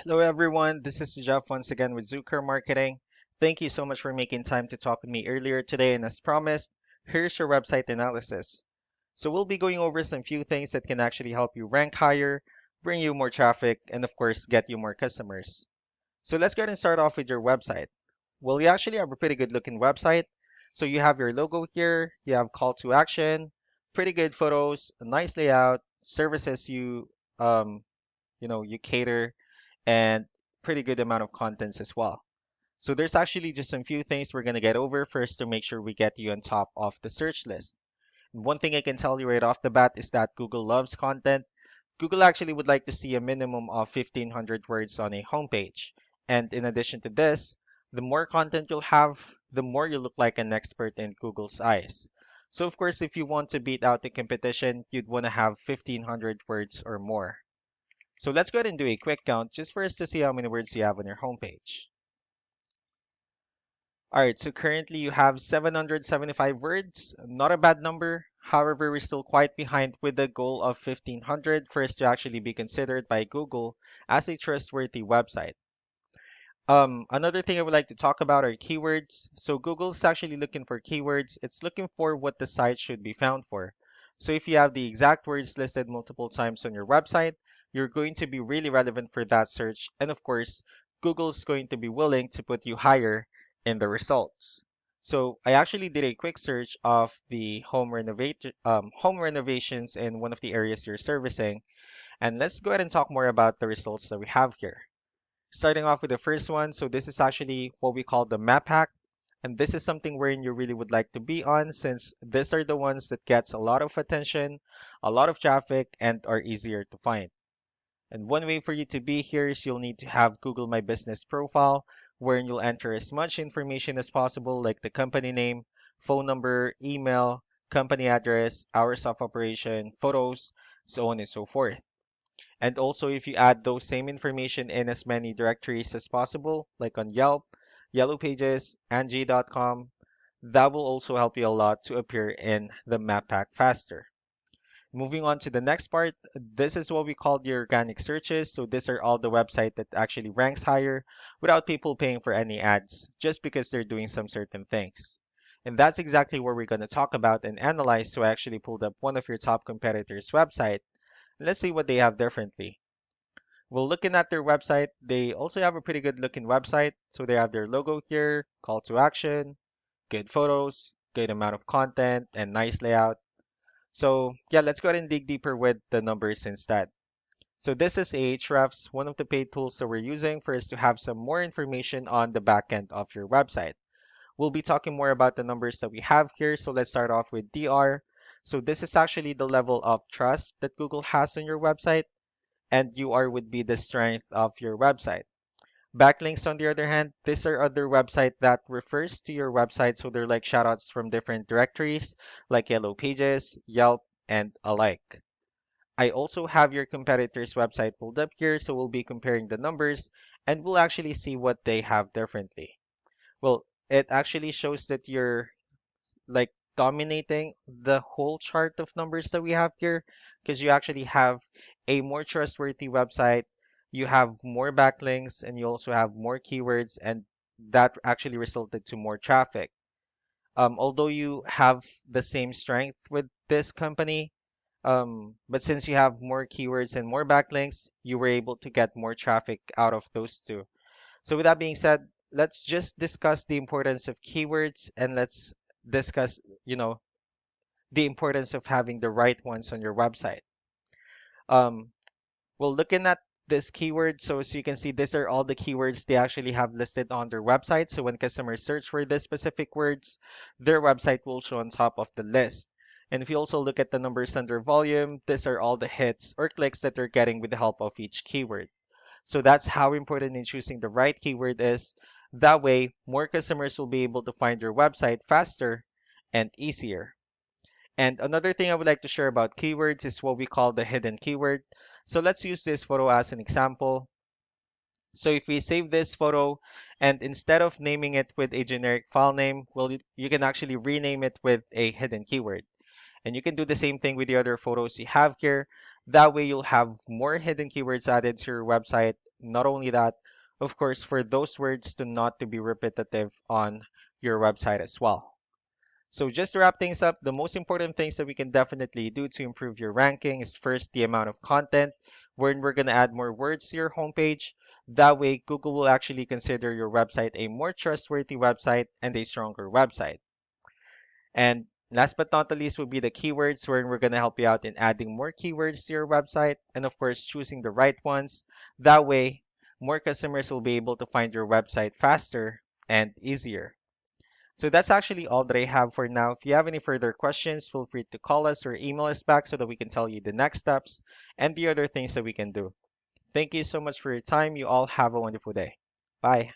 Hello, everyone. This is Jeff once again with Zucker Marketing. Thank you so much for making time to talk with me earlier today. And as promised, here's your website analysis. So, we'll be going over some few things that can actually help you rank higher, bring you more traffic, and of course, get you more customers. So, let's go ahead and start off with your website. Well, you actually have a pretty good looking website. So, you have your logo here, you have call to action, pretty good photos, a nice layout, services um, you cater and pretty good amount of contents as well. So there's actually just some few things we're going to get over first to make sure we get you on top of the search list. And one thing I can tell you right off the bat is that Google loves content. Google actually would like to see a minimum of 1500 words on a homepage. And in addition to this, the more content you'll have, the more you look like an expert in Google's eyes. So of course, if you want to beat out the competition, you'd want to have 1500 words or more. So let's go ahead and do a quick count just for us to see how many words you have on your homepage. All right, so currently you have 775 words. Not a bad number. However, we're still quite behind with the goal of 1500 for us to actually be considered by Google as a trustworthy website. Another thing I would like to talk about are keywords. So Google's actually looking for keywords. It's looking for what the site should be found for. So if you have the exact words listed multiple times on your website, you're going to be really relevant for that search. And of course, Google's going to be willing to put you higher in the results. So I actually did a quick search of the home renovations in one of the areas you're servicing. And let's go ahead and talk more about the results that we have here. Starting off with the first one, so this is actually what we call the map hack. And this is something wherein you really would like to be on since these are the ones that gets a lot of attention, a lot of traffic, and are easier to find. And one way for you to be here is you'll need to have Google My Business profile, wherein you'll enter as much information as possible, like the company name, phone number, email, company address, hours of operation, photos, so on and so forth. And also, if you add those same information in as many directories as possible, like on Yelp, Yellow Pages, Angie.com, that will also help you a lot to appear in the map pack faster. Moving on to the next part, this is what we call the organic searches. So these are all the website that actually ranks higher without people paying for any ads, just because they're doing some certain things. And that's exactly what we're going to talk about and analyze. So I actually pulled up one of your top competitors' website. Let's see what they have differently. Well, looking at their website, they also have a pretty good looking website. So they have their logo here, call to action, good photos, good amount of content, and nice layout. So yeah, let's go ahead and dig deeper with the numbers instead. So this is Ahrefs, one of the paid tools that we're using for us to have some more information on the back end of your website. We'll be talking more about the numbers that we have here. So let's start off with DR. So this is actually the level of trust that Google has on your website, and UR would be the strength of your website. Backlinks, on the other hand, these are other website that refers to your website, so they're like shoutouts from different directories like Yellow Pages, Yelp, and alike. I also have your competitor's website pulled up here, so we'll be comparing the numbers and we'll actually see what they have differently. Well, it actually shows that you're like dominating the whole chart of numbers that we have here because you actually have a more trustworthy website, you have more backlinks, and you also have more keywords, and that actually resulted to more traffic. Although you have the same strength with this company, but since you have more keywords and more backlinks, you were able to get more traffic out of those two. So with that being said, let's just discuss the importance of keywords and let's discuss, the importance of having the right ones on your website. Um, well, looking at this keyword, so as you can see, these are all the keywords they actually have listed on their website. So when customers search for these specific words, their website will show on top of the list. And if you also look at the numbers under volume, these are all the hits or clicks that they're getting with the help of each keyword. So that's how important in choosing the right keyword is. That way, more customers will be able to find your website faster and easier. And another thing I would like to share about keywords is what we call the hidden keyword. So let's use this photo as an example. So if we save this photo and instead of naming it with a generic file name, well, you can actually rename it with a hidden keyword. And you can do the same thing with the other photos you have here. That way you'll have more hidden keywords added to your website, Not only that, of course, for those words to not to be repetitive on your website as well. So just to wrap things up, the most important things that we can definitely do to improve your ranking is first the amount of content, wherein we're going to add more words to your homepage. That way, Google will actually consider your website a more trustworthy website and a stronger website. And last but not the least would be the keywords, wherein we're going to help you out in adding more keywords to your website and, of course, choosing the right ones. That way, more customers will be able to find your website faster and easier. So that's actually all that I have for now. If you have any further questions, feel free to call us or email us back so that we can tell you the next steps and the other things that we can do. Thank you so much for your time. You all have a wonderful day. Bye.